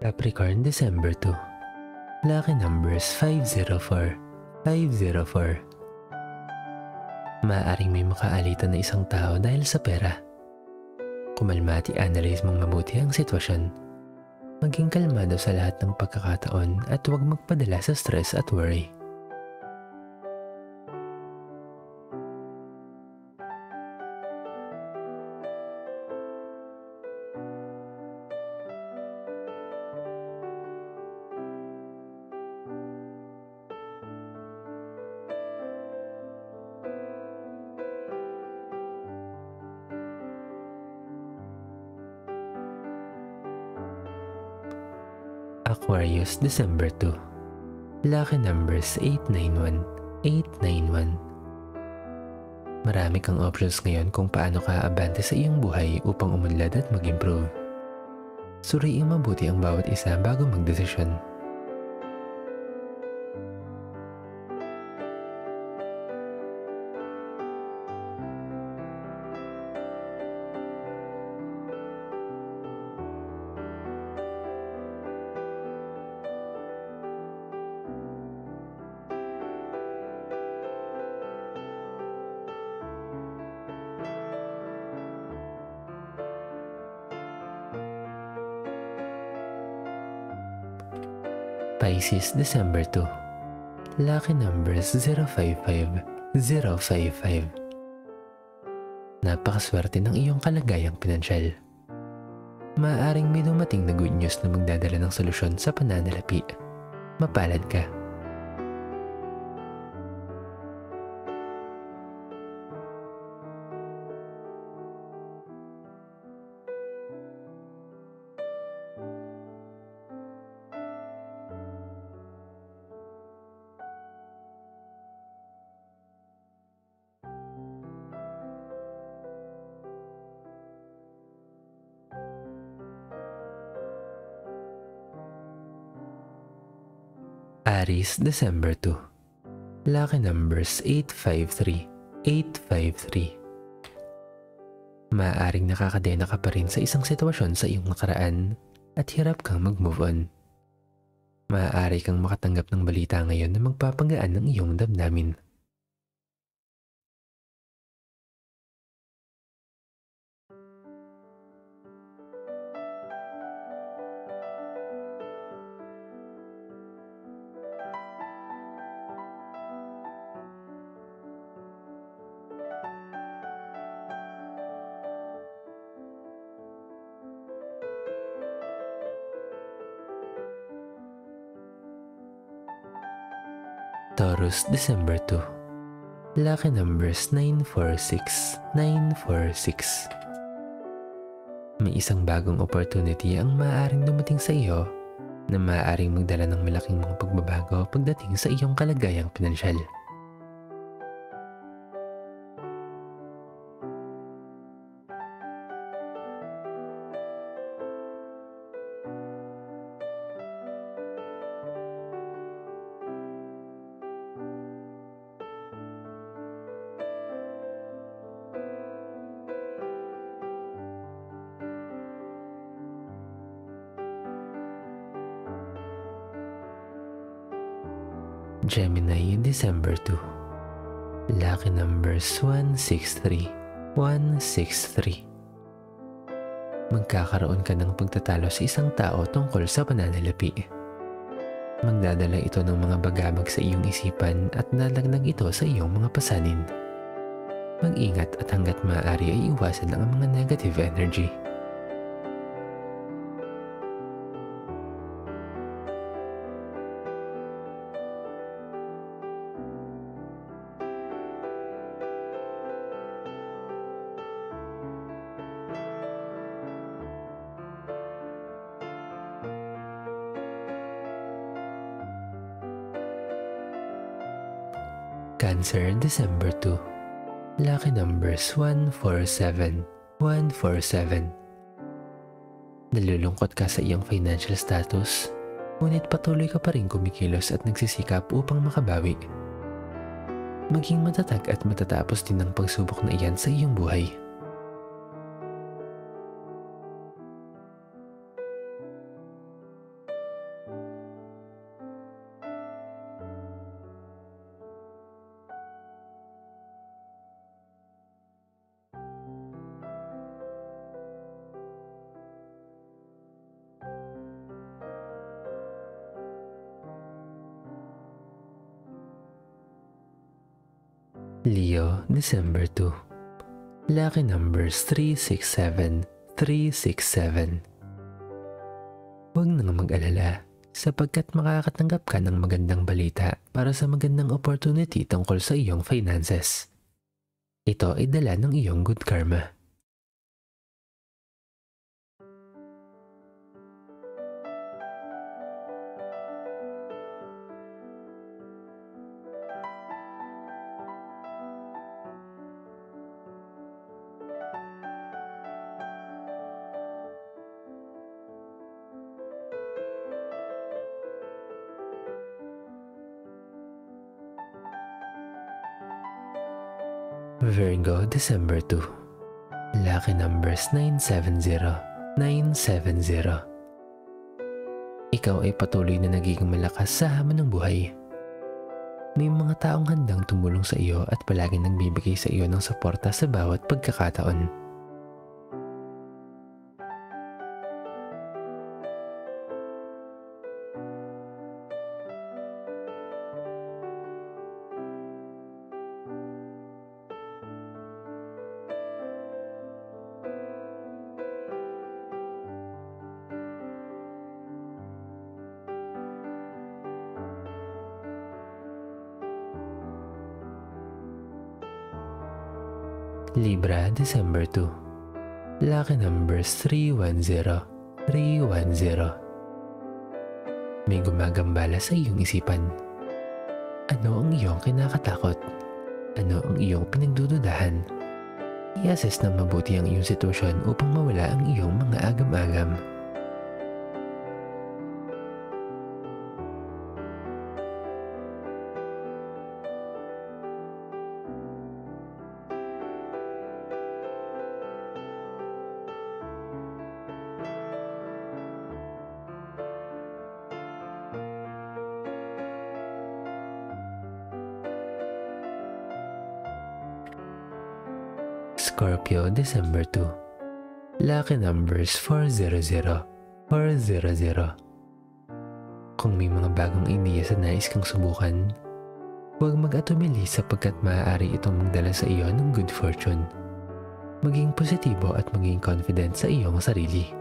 Capricorn, December 2. Lucky numbers 504. 504. Maaaring may makaalitan na isang tao dahil sa pera. Kumalma at i-analyze mong mabuti ang sitwasyon. Maging kalmado sa lahat ng pagkakataon at huwag magpadala sa stress at worry. Aquarius, December 2. Lucky numbers 891. 891. Marami kang options ngayon kung paano ka abante sa iyong buhay upang umunlad at mag-improve. Suriin mabuti ang bawat isa bago magdesisyon. Pisces, December 2. Lucky numbers 055. 055. Napakaswerte ng iyong kalagayang pinansyal. Maaaring may dumating na good news na magdadala ng solusyon sa pananalapi. Mapalad ka. Aries, December 2. Lucky numbers 853. 853. Maaaring nakakadena ka pa rin sa isang sitwasyon sa iyong nakaraan at hirap kang mag-move on. Maaari kang makatanggap ng balita ngayon na magpapagaan ng iyong damdamin. Taurus, December 2. Lucky numbers 946. 946. May isang bagong opportunity ang maaaring dumating sa iyo na maaaring magdala ng malaking mga pagbabago pagdating sa iyong kalagayang pinansyal. Gemini, December 2. Lucky numbers 163. 163. Magkakaroon ka ng pagtatalo sa isang tao tungkol sa pananalapi. Magdadala ito ng mga bagabag sa iyong isipan at dadagnag ito sa iyong mga pasanin. Mag-ingat at hanggat maaari ay iwasan ang mga negative energy. Cancer, December 2. Lucky numbers 147. 147. Nalulungkot ka sa iyong financial status, ngunit patuloy ka pa rin kumikilos at nagsisikap upang makabawi. Maging matatag at matatapos din ang pagsubok na iyan sa iyong buhay. Leo, December 2. Lucky numbers 367, 367. Huwag nang mag-alala sapagkat makakatanggap ka ng magandang balita para sa magandang opportunity tungkol sa iyong finances. Ito ay dala ng iyong good karma. Virgo, December 2. Lucky numbers 970, 970. Ikaw ay patuloy na nagiging malakas sa hamon ng buhay. May mga taong handang tumulong sa iyo at palaging nagbibigay sa iyo ng suporta sa bawat pagkakataon. Libra, December 2. Lucky numbers 310, 310. May gumagambala sa iyong isipan. Ano ang iyong kinakatakot? Ano ang iyong pinagdududahan? I-assess ng mabuti ang iyong sitwasyon upang mawala ang iyong mga agam-agam. Scorpio, December 2. Lucky numbers 400, 400. Kung may mga bagong ideya sa nais kang subukan, huwag mag-atumili sapagkat maaari itong magdala sa iyo ng good fortune. Maging positibo at maging confident sa iyong sarili.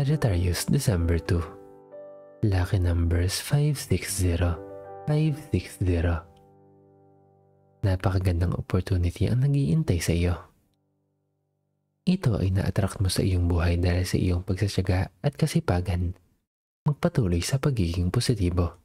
Sagittarius, December 2. Lucky numbers 560, 560. Napakagandang opportunity ang nag-iintay sa iyo. Ito ay na-attract mo sa iyong buhay dahil sa iyong pagsasyaga at kasipagan. Magpatuloy sa pagiging positibo.